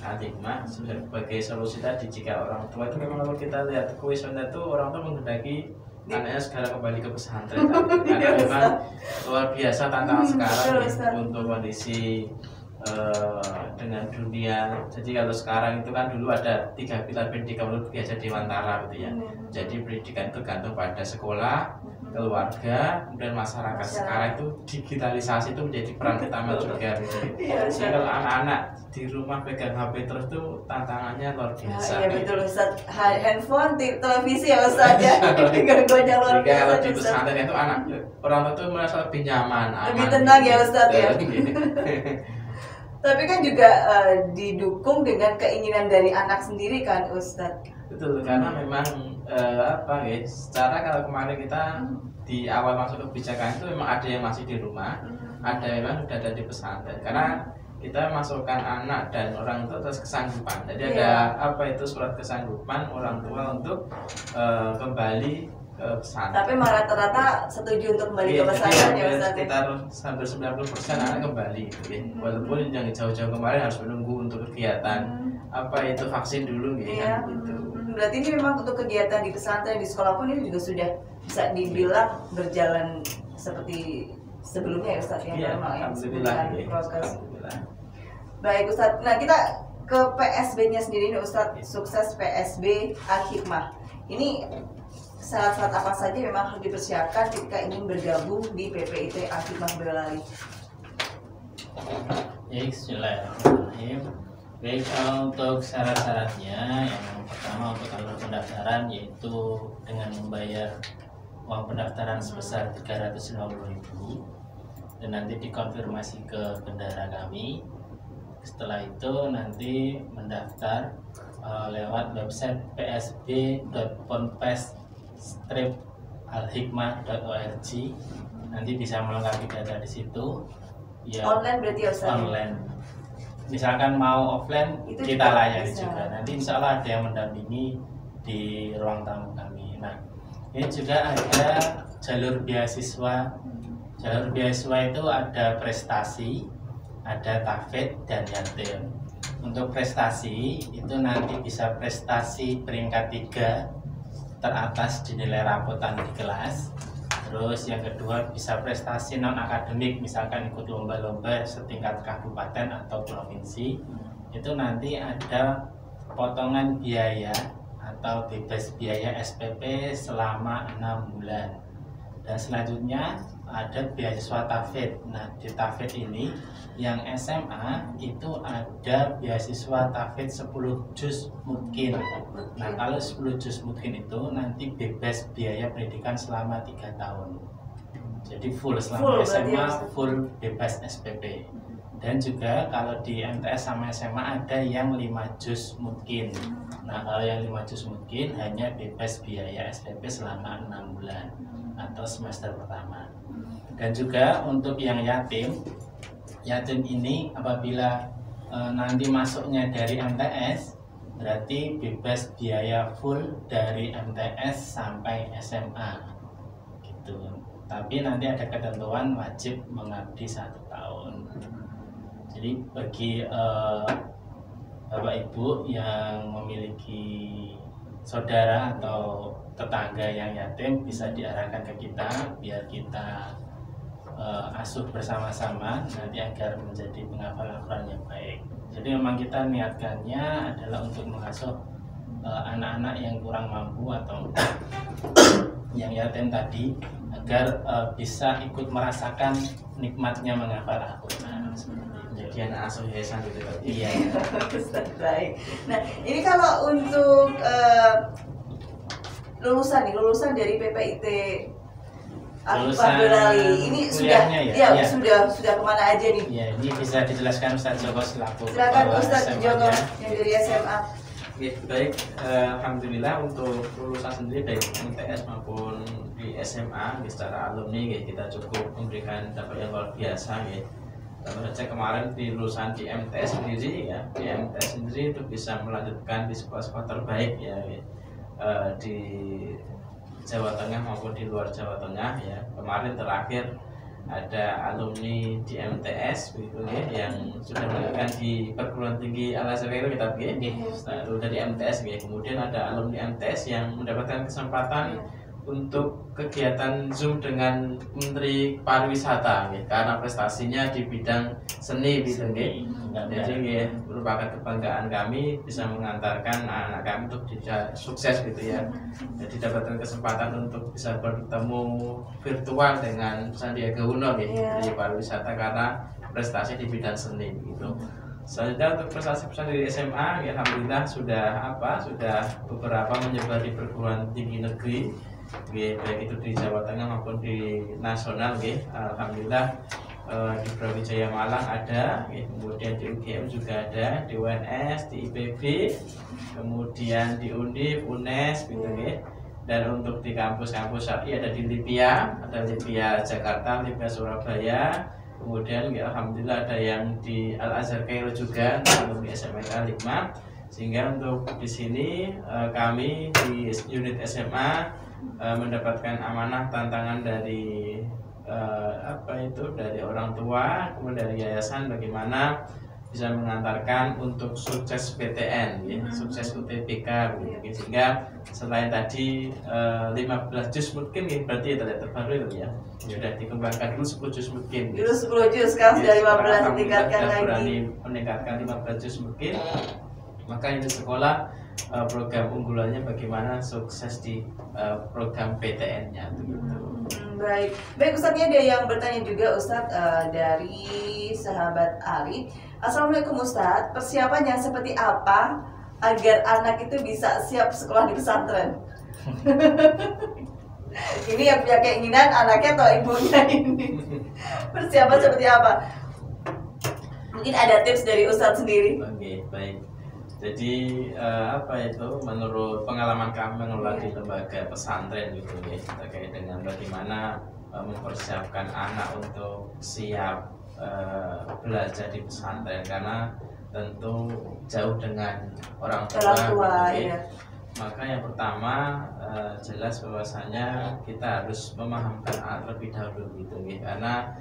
Al-Hikmah sebagai solusi tadi. Jika orang tua itu memang kalau kita lihat kuesioner itu orang tua menghendaki anaknya segera kembali ke pesantren karena memang luar biasa tantangan sekarang untuk kondisi dengan dunia. Jadi kalau sekarang itu kan dulu ada 3 pilar pendidikan menurut biasa Dewantara gitu ya. Jadi pendidikan itu gantung pada sekolah, keluarga, dan masyarakat. Sekarang itu digitalisasi itu menjadi peran utama juga gitu. Jadi kalau anak-anak di rumah pegang HP terus tuh tantangannya luar biasa. Iya betul Ustaz. Handphone, televisi ya Ustaz ya. Gangguannya luar biasa. Kalau di pesantren itu orang tua tuh merasa lebih nyaman, lebih tenang ya Ustaz ya. Tapi kan juga didukung dengan keinginan dari anak sendiri kan Ustadz. Betul, karena memang secara kalau kemarin kita di awal masuk kebijakan itu memang ada yang masih di rumah, ada yang memang sudah ada di pesantren. Karena kita masukkan anak dan orang tua atas kesanggupan. Jadi ada surat kesanggupan orang tua untuk kembali ke pesantren. Tapi rata-rata setuju untuk kembali ke pesantren ya Ustaz. Sekitar hampir 90% anak kembali gitu ya. Walaupun yang jauh-jauh kemarin harus menunggu untuk kegiatan vaksin dulu gitu. Berarti ini memang untuk kegiatan di pesantren, di sekolah pun ini juga sudah bisa dibilang berjalan seperti sebelumnya ya Ustaz yang normal ya. Alhamdulillah. Baik Ustaz. Nah, kita ke PSB-nya sendiri nih Ustaz, sukses PSB Al-Hikmah. Ini syarat-syarat apa saja memang harus dipersiapkan ketika ingin bergabung di PPIT Al-Hikmah Boyolali? Bismillahirrahmanirrahim. Baik, untuk syarat-syaratnya yang pertama untuk alur pendaftaran yaitu dengan membayar uang pendaftaran sebesar 350.000 dan nanti dikonfirmasi ke bendara kami. Setelah itu nanti mendaftar lewat website psb.ponpes-alhikmah.org. Nanti bisa melengkapi data di situ. Ya, online berarti ya Ustaz? Online. Misalkan mau offline itu kita layani juga. Nanti insya Allah ada yang mendampingi di ruang tamu kami. Nah, ini juga ada jalur beasiswa. Jalur beasiswa itu ada prestasi, ada tafid dan yatim. Untuk prestasi itu nanti bisa prestasi peringkat 3 teratas di nilai rapotan di kelas. Terus yang kedua bisa prestasi non akademik, misalkan ikut lomba-lomba setingkat kabupaten atau provinsi. Itu nanti ada potongan biaya atau bebas biaya SPP selama 6 bulan. Dan selanjutnya ada beasiswa tafid. Nah, di tafid ini yang SMA itu ada beasiswa tafid 10 juz mungkin. Nah, kalau 10 juz mungkin itu nanti bebas biaya pendidikan selama 3 tahun. Jadi full selama SMA full bebas SPP. Dan juga kalau di MTS sama SMA ada yang 5 juz mungkin. Nah, kalau yang 5 juz mungkin hanya bebas biaya SPP selama 6 bulan atau semester pertama. Dan juga untuk yang yatim ini apabila nanti masuknya dari MTS berarti bebas biaya full dari MTS sampai SMA gitu. Tapi nanti ada ketentuan wajib mengabdi 1 tahun. Jadi bagi Bapak Ibu yang memiliki saudara atau tetangga yang yatim bisa diarahkan ke kita biar kita asuh bersama-sama nanti agar menjadi penghafal Al-Quran yang baik. Jadi memang kita niatkannya adalah untuk mengasuh anak-anak yang kurang mampu atau yang yatim tadi agar bisa ikut merasakan nikmatnya menghafal Al-Quran. Jadi anak asuh yayasan gitu. Iya. Baik. Nah, ini kalau untuk lulusan dari PPIT Lulusan Boyolali ini sudah ya? sudah kemana aja nih? Ya, ini bisa dijelaskan Ustaz Joko selaku Silakan kepala Ustaz Joko SMA-nya. yang dari SMA. Oke, baik. Alhamdulillah untuk lulusan sendiri baik MTS maupun di SMA secara alumni kita cukup memberikan dampak yang luar biasa ya. Tentu saja kemarin di lulusan di MTS sendiri ya, di MTS sendiri itu bisa melanjutkan di sekolah-sekolah terbaik ya, di Jawa Tengah maupun di luar Jawa Tengah ya. Kemarin terakhir ada alumni di MTS begitu ya, yang sudah melanjutkan di perguruan tinggi Al-Azhar kita lalu dari MTS ya. Kemudian ada alumni MTS yang mendapatkan kesempatan untuk kegiatan Zoom dengan Menteri Pariwisata ya, karena prestasinya di bidang seni gitu ya. Jadi ya, merupakan kebanggaan kami bisa mengantarkan anak-anak kami untuk bisa sukses gitu ya. Jadi dapatkan kesempatan untuk bisa bertemu virtual dengan Sandiaga Uno ya, di pariwisata karena prestasi di bidang seni gitu. Selanjutnya untuk prestasi dari SMA ya, alhamdulillah sudah beberapa menyebar di perguruan tinggi negeri. Baik itu di Jawa Tengah maupun di nasional, alhamdulillah. Di Brawijaya Malang ada, kemudian di UGM juga ada, di UNS, di IPB, kemudian di Undip, UNES, gitu dan untuk di kampus-kampus syar'i ada di Lipia, ada Lipia Jakarta, Lipia Surabaya, kemudian alhamdulillah ada yang di Al-Azhar Kairo juga, alumni SMK Likma. Sehingga untuk di sini kami di unit SMA mendapatkan amanah tantangan dari dari orang tua, kemudian dari yayasan bagaimana bisa mengantarkan untuk sukses PTN ya, sukses UTBK begitu. Sehingga selain tadi 15 juz mungkin ya, berarti terbaru itu ya, sudah dikembangkan dulu 10 juz mungkin. Dulu 10 juz kan sudah 15 ditingkatkan lagi. Berani meningkatkan 15 juz mungkin. Maka ini sekolah program unggulannya bagaimana sukses di program PTN-nya begitu. Baik Ustadz, ada yang bertanya juga Ustadz dari sahabat Ali. Assalamualaikum Ustadz, persiapannya seperti apa agar anak itu bisa siap sekolah di pesantren? Ini yang punya keinginan anaknya atau ibunya ini? Persiapan seperti apa? Mungkin ada tips dari Ustadz sendiri. Oke, baik. Jadi menurut pengalaman kami mengelola di lembaga pesantren gitu ya, terkait dengan bagaimana mempersiapkan anak untuk siap belajar di pesantren, karena tentu jauh dengan orang tua ya. Maka yang pertama jelas bahwasanya kita harus memahamkan anak terlebih dahulu gitu ya, karena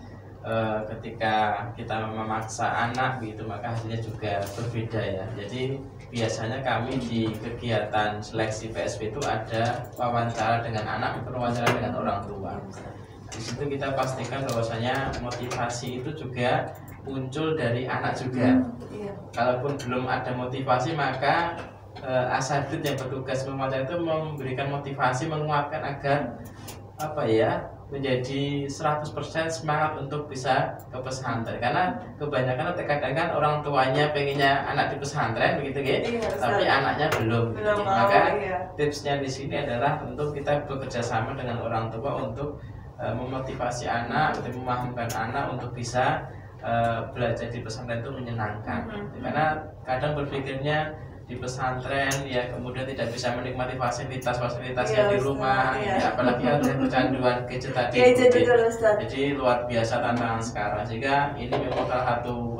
ketika kita memaksa anak gitu maka hasilnya juga berbeda ya. Jadi biasanya kami di kegiatan seleksi PSP itu ada wawancara dengan anak, wawancara dengan orang tua. Di situ kita pastikan bahwasanya motivasi itu juga muncul dari anak juga. Kalaupun belum ada motivasi maka asatidz yang bertugas mewawancara itu memberikan motivasi, menguatkan agar menjadi 100% semangat untuk bisa ke pesantren. Karena kebanyakan terkadang kan orang tuanya pengennya anak di pesantren begitu tapi anaknya belum. Maka tipsnya di sini adalah untuk kita bekerja sama dengan orang tua untuk memotivasi anak, untuk memahamkan anak untuk bisa belajar di pesantren itu menyenangkan. Karena kadang berpikirnya di pesantren ya kemudian tidak bisa menikmati fasilitas yang di rumah, apalagi ada kecanduan gadget tadi. Jadi luar biasa tantangan sekarang, sehingga ini memang salah satu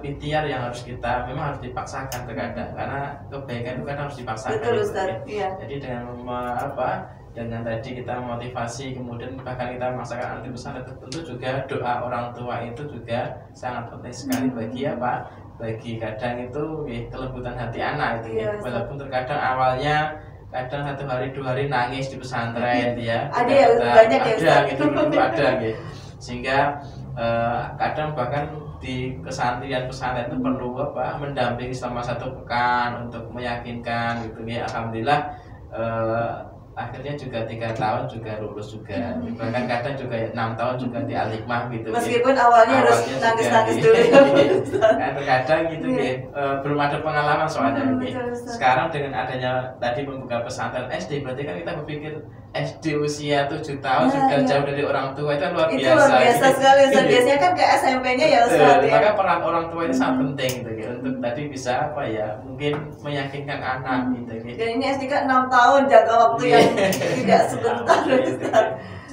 ikhtiar yang harus kita memang harus dipaksakan terkadang, karena kebaikan itu kan harus dipaksakan. Betul, Ustaz. Jadi dengan dengan tadi kita motivasi, kemudian bahkan kita memaksakan anak di pesantren, tentu juga doa orang tua itu juga sangat penting sekali bagi apa? Bagi kadang itu kelembutan hati anak itu ya. Walaupun terkadang awalnya kadang 1 hari 2 hari nangis di pesantren ya. Ada ya, banyak ya. Ada gitu, ada gitu. Sehingga kadang bahkan di pesantren itu perlu apa? Mendampingi selama 1 pekan untuk meyakinkan gitu ya. Alhamdulillah akhirnya juga 3 tahun juga lulus juga, bahkan kadang juga 6 tahun juga di Al-Hikmah gitu. Meskipun awalnya harus nangis-nangis dulu. Kan terkadang gitu belum ada pengalaman soalnya. Sekarang dengan adanya tadi membuka pesantren SD, berarti kan kita berpikir SD usia 7 tahun sudah jauh dari orang tua, itu luar biasa. Itu luar biasa sekali. Biasanya kan ke SMP-nya ya Ustaz. Maka peran orang tua itu sangat penting gitu, untuk tadi bisa apa ya, mungkin meyakinkan anak gitu. Dan ini SD kan 6 tahun, jangka waktu yang tidak sebentar Ustaz.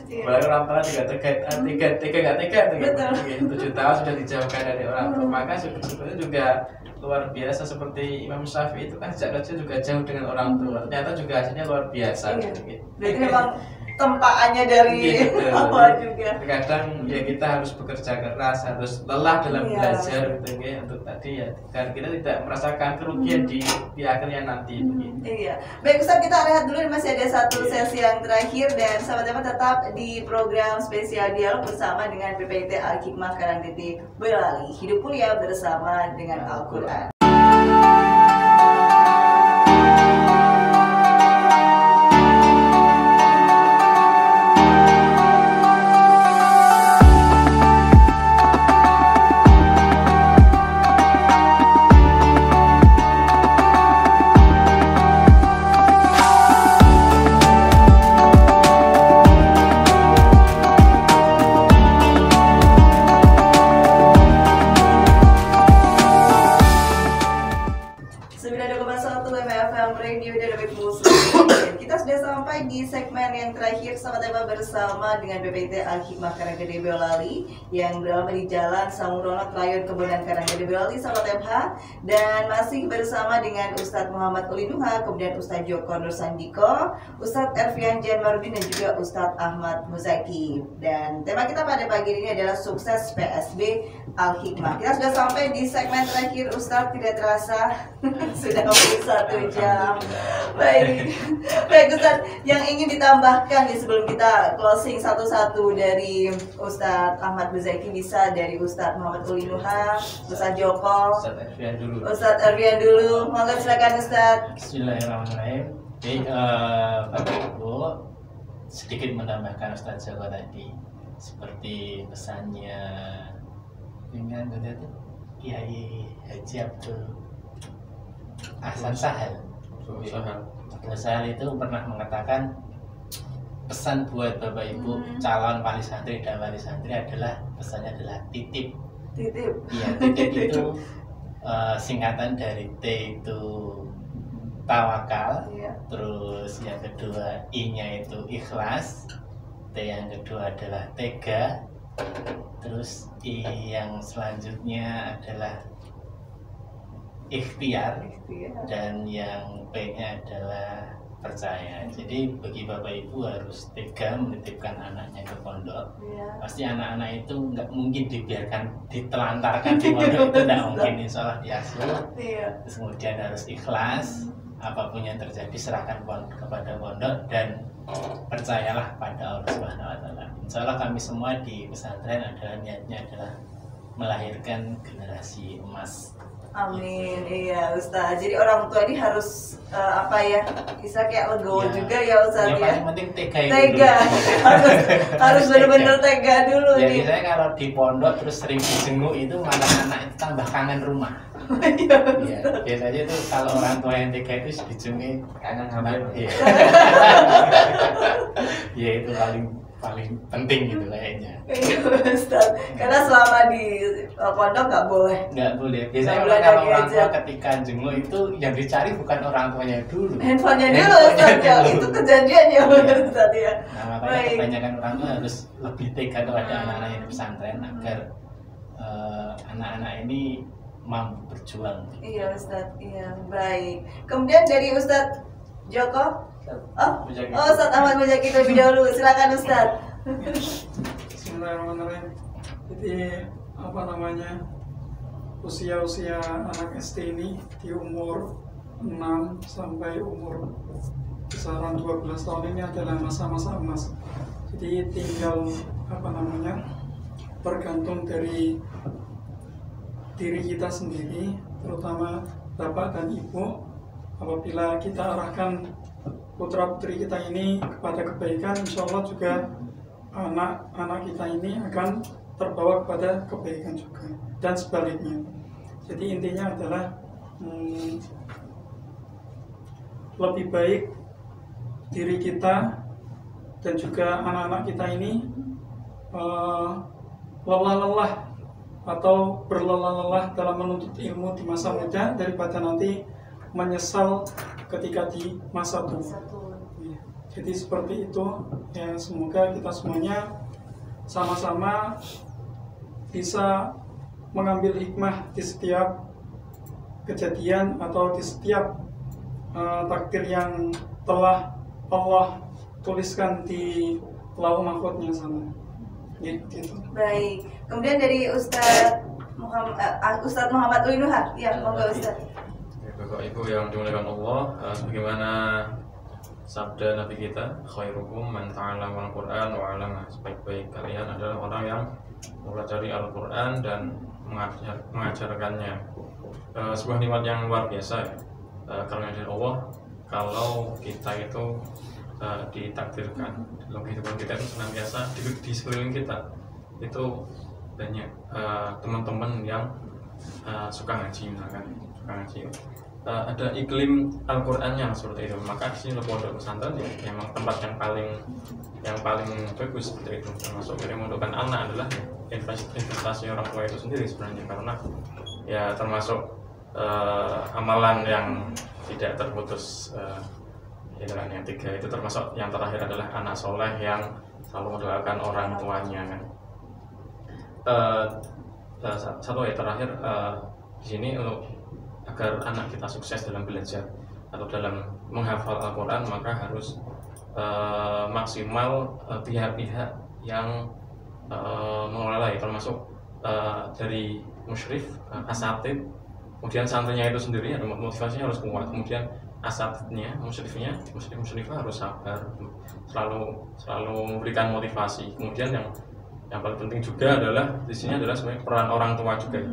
Bahkan orang tua juga tiga 7 tahun sudah dijauhkan dari orang tua, maka sebetulnya juga luar biasa. Seperti Imam Syafi'i itu kan sejak kecil juga jauh dengan orang tua, ternyata juga hasilnya luar biasa. Berarti memang tempaannya dari awal juga. Kadang ya kita harus bekerja keras, harus lelah dalam belajar gitu ya, untuk tadi ya, agar kita tidak merasakan kerugian di akhirnya nanti. Iya. Baik Ustaz, kita lihat dulu, masih ada 1 sesi yang terakhir, dan sahabat-sahabat tetap di program spesial dialog bersama dengan PPIT Al-Hikmah Karangtiti Boyolali. Hidup mulia bersama dengan Al-Quran. Bersama dengan BPIT Al-Hikmah Karangtiti Boyolali yang berada di Jalan Samurono, Krayon Kebunan Karangtiti Boyolali, sahabat MH, dan masih bersama dengan Ustadz Muhammad Uli Nuha, kemudian Ustadz Joko Nur Sandiko, Ustadz Ervian Janmarudin, dan juga Ustadz Ahmad Muzaki. Dan tema kita pada pagi ini adalah sukses PSB Al-Hikmah. Kita sudah sampai di segmen terakhir Ustadz, tidak terasa sudah lebih 1 jam. Baik Ustadz, yang ingin ditambahkan nih sebelum kita closing satu-satu dari Ustadz Ahmad Muzaki, bisa dari Ustadz Muhammad Uli Nuha, Ustadz Joko, Ustadz Ervian dulu. Monggo silakan Ustadz. Bismillahirrahmanirrahim. Jadi Bapak Ibu, sedikit menambahkan Ustadz Joko tadi, seperti pesannya dengan Kiai Haji Abdul Ahsan Sahal. Sahal itu pernah mengatakan, pesan buat Bapak Ibu calon wali santri dan wali santri adalah, pesannya adalah titip. Iya, titip itu singkatan dari T itu tawakal, terus yang kedua I-nya itu ikhlas, T yang kedua adalah tega, terus I yang selanjutnya adalah ikhtiar, dan yang P-nya adalah percaya. Jadi bagi Bapak Ibu harus tega menitipkan anaknya ke pondok. Pasti anak-anak itu nggak mungkin dibiarkan ditelantarkan di pondok, itu nggak mungkin, insya Allah diasuh. Terus kemudian harus ikhlas, apapun yang terjadi serahkan kepada pondok, dan percayalah pada Allah Subhanahu Wa Taala. Insya Allah kami semua di pesantren adalah niatnya adalah melahirkan generasi emas. Amin. Iya Ustaz, jadi orang tua ini harus bisa kayak legowo juga ya Ustaz ya. Yang penting tega itu. harus benar-benar tega dulu nih. Jadi saya kalau di pondok terus sering dijenguk itu malah anak itu tambah kangen rumah. Iya. Biasanya itu kalau orang tua yang tega itu dijenguk kangen sama dia. Ya itu paling penting gitu kayaknya. Ustaz, karena selama di pondok nggak boleh. Biasanya kalau orang tua ketika jenguk itu yang dicari bukan orang tuanya dulu, handphonenya dulu Ustaz ya. Itu kejadiannya Ustaz ya. Nah makanya kebanyakan orang tua harus lebih tega kepada anak-anak yang di pesantren agar anak-anak ini mampu berjuang. Iya Ustaz, iya baik. Kemudian dari Ustaz Joko? Ustadz Ahmad Mujaki terlebih dahulu, silakan Ustadz. Bismillahirrahmanirrahim. Jadi usia anak SD ini di umur 6 sampai umur kisaran 12 tahun ini adalah masa-masa emas. Jadi tinggal tergantung dari diri kita sendiri, terutama bapak dan ibu. Apabila kita arahkan putra putri kita ini kepada kebaikan, insya Allah juga anak-anak kita ini akan terbawa kepada kebaikan juga, dan sebaliknya. Jadi intinya adalah lebih baik diri kita dan juga anak-anak kita ini lelah-lelah atau berlelah-lelah dalam menuntut ilmu di masa muda daripada nanti menyesal ketika di masa tua. Jadi seperti itu ya, semoga kita semuanya sama-sama bisa mengambil hikmah di setiap kejadian atau di setiap takdir yang telah Allah tuliskan di lauh mahfudnya sana. Gitu. Baik. Kemudian dari Ustadz Muhammad Uinuha, ya, monggo Ustadz. Bapak Ibu yang dimuliakan Allah, bagaimana sabda Nabi kita, khairukum man ta'allama al-Qur'an wa 'allama. Sebaik-baik kalian adalah orang yang mempelajari Al-Qur'an dan mengajarkannya. Sebuah nikmat yang luar biasa ya. Karena dari Allah, kalau kita itu ditakdirkan dalam kehidupan kita itu senantiasa di sekeliling kita itu banyak teman-teman yang suka ngaji, misalkan suka ngaji. Ada iklim Al-Qur'annya seperti itu, maka di sini pondok pesantren ya memang tempat yang paling bagus seperti itu. Termasuk dari mondokan anak adalah investasi orang tua itu sendiri sebenarnya, karena ya termasuk amalan yang tidak terputus. Yang tiga itu termasuk yang terakhir adalah anak soleh yang selalu mendoakan orang tuanya kan. Satu ya terakhir di sini untuk agar anak kita sukses dalam belajar atau dalam menghafal Al-Quran, maka harus maksimal pihak-pihak yang mengelola ya, termasuk dari musyrif, asatid, kemudian santrinya itu sendiri ada motivasinya harus kuat, kemudian asatidnya, musyrifnya harus sabar, selalu memberikan motivasi. Kemudian yang paling penting juga adalah di sini adalah sebenarnya peran orang tua juga.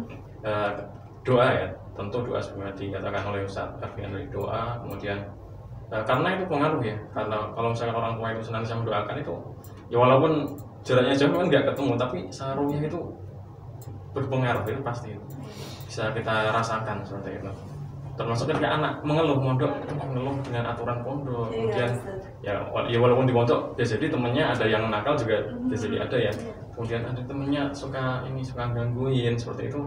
Doa ya, tentu doa sebenarnya dikatakan oleh Ustaz Arfian dari doa, kemudian karena itu pengaruh ya, karena kalau misalnya orang tua itu senantiasa mendoakan itu ya walaupun jaraknya jauh memang nggak ketemu, tapi sarunya itu berpengaruh, itu pasti bisa kita rasakan seperti itu. Termasuk ketika anak mengeluh dengan aturan pondok, kemudian ya walaupun di pondok ya jadi temennya ada yang nakal juga ya jadi ada ya, kemudian ada temennya suka gangguin seperti itu.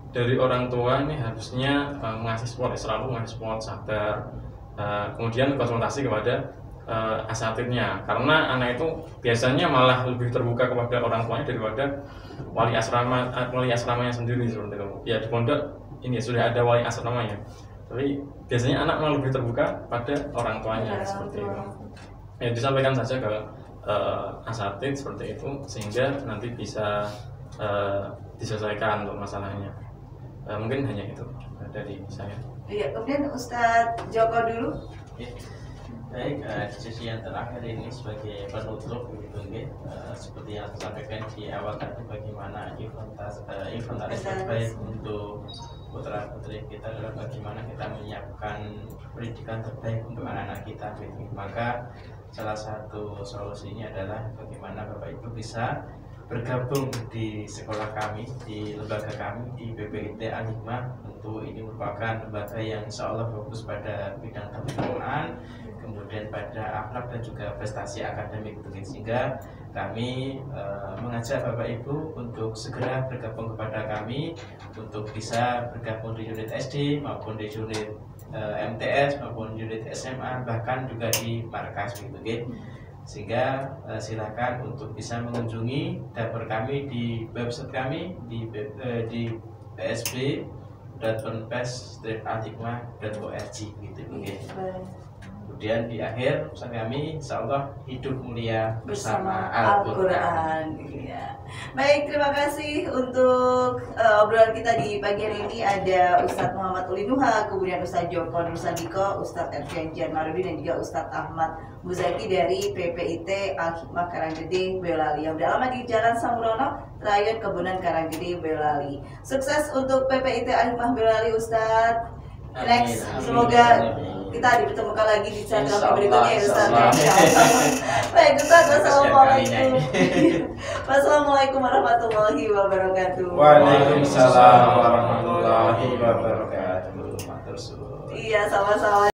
Dari orang tua ini harusnya mengasih support, selalu mengasih support, sabar, kemudian konsultasi kepada asatidnya, karena anak itu biasanya malah lebih terbuka kepada orang tuanya daripada wali asramanya sendiri seperti itu. Ya di pondok ini sudah ada wali asramanya, tapi biasanya anak malah lebih terbuka pada orang tuanya seperti itu. Ya disampaikan saja ke asatid seperti itu sehingga nanti bisa diselesaikan untuk masalahnya. Mungkin hanya itu dari saya. Iya, kemudian Ustadz Joko dulu. Ya. Baik, di sesi yang terakhir ini sebagai penutup begitu, seperti yang saya sampaikan di awal tadi, bagaimana inventaris terbaik untuk putra putri kita adalah bagaimana kita menyiapkan pendidikan terbaik untuk anak-anak kita gitu. Maka salah satu solusinya adalah bagaimana Bapak Ibu bisa bergabung di sekolah kami, di lembaga kami di PPIT Al-Hikmah. Tentu ini merupakan lembaga yang insya Allah fokus pada bidang Quran, kemudian pada akhlak dan juga prestasi akademik, sehingga kami mengajak Bapak Ibu untuk segera bergabung kepada kami, untuk bisa bergabung di unit SD maupun di unit MTS maupun unit SMA, bahkan juga di markas gitu. Sehingga silakan untuk bisa mengunjungi dapur kami di website kami di PSB www.ponpes-alhikmah.org gitu mungkin. Kemudian di akhir pesan kami, insyaallah hidup mulia bersama Al-Quran. Ya. Baik, terima kasih untuk obrolan kita di pagi hari ini. Ada Ustadz Muhammad Uli Nuha, kemudian Ustadz Joko Nur Sandiko, Ustadz Erfian Marudin, dan juga Ustadz Ahmad Muzaki dari PPIT Al-Hikmah Karanggede, Boyolali, yang udah lama di Jalan Samurono, Rayun Kebunan Karanggede, Boyolali. Sukses untuk PPIT Al-Hikmah Boyolali, Ustadz. Next, semoga kita dipertemukan lagi di channel berikutnya ya Ustaz. Baik Ustaz, wassalamualaikum. Wassalamualaikum warahmatullahi wabarakatuh. Waalaikumsalam warahmatullahi wabarakatuh. Iya, sama-sama.